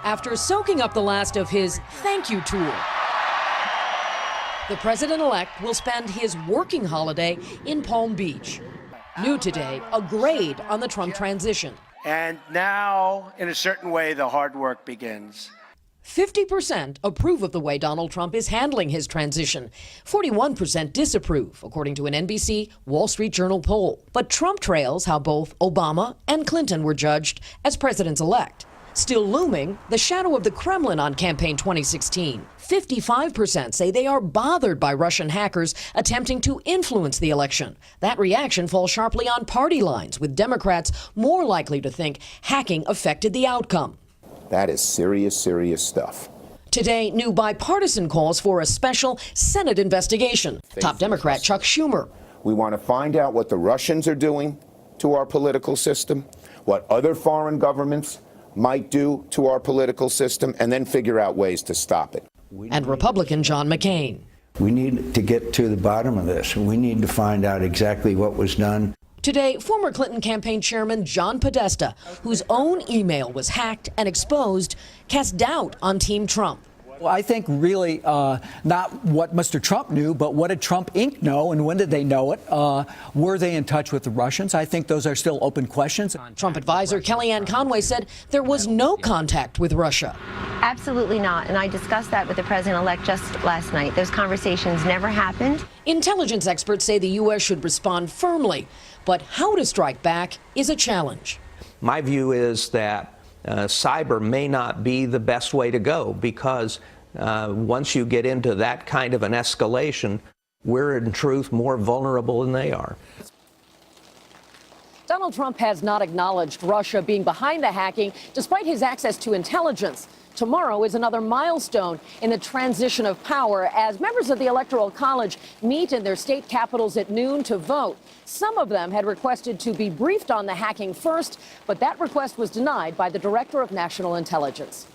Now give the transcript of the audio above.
after soaking up the last of his thank you tour. The president-elect will spend his working holiday in Palm Beach. New today, a grade on the Trump transition. And now, in a certain way, the hard work begins. 50% approve of the way Donald Trump is handling his transition. 41% disapprove, according to an NBC Wall Street Journal poll. But Trump trails how both Obama and Clinton were judged as presidents-elect. Still looming, the shadow of the Kremlin on campaign 2016. 55% say they are bothered by Russian hackers attempting to influence the election. That reaction falls sharply on party lines, with Democrats more likely to think hacking affected the outcome. That is serious, serious stuff. Today, new bipartisan calls for a special Senate investigation. Top Democrat Chuck Schumer. We want to find out what the Russians are doing to our political system, what other foreign governments might do to our political system, and then figure out ways to stop it. And Republican John McCain. We need to get to the bottom of this. We need to find out exactly what was done. Today, former Clinton campaign chairman John Podesta, whose own email was hacked and exposed, cast doubt on Team Trump. Well, I think really not what Mr. Trump knew, but what did Trump Inc. know and when did they know it? Were they in touch with the Russians? I think those are still open questions. Trump advisor Kellyanne Conway said there was no contact with Russia. Absolutely not. And I discussed that with the president-elect just last night. Those conversations never happened. Intelligence experts say the U.S. should respond firmly, but how to strike back is a challenge. My view is that cyber may not be the best way to go, because once you get into that kind of an escalation, we're in truth more vulnerable than they are. Donald Trump has not acknowledged Russia being behind the hacking, despite his access to intelligence. Tomorrow is another milestone in the transition of power as members of the Electoral College meet in their state capitals at noon to vote. Some of them had requested to be briefed on the hacking first, but that request was denied by the Director of National Intelligence.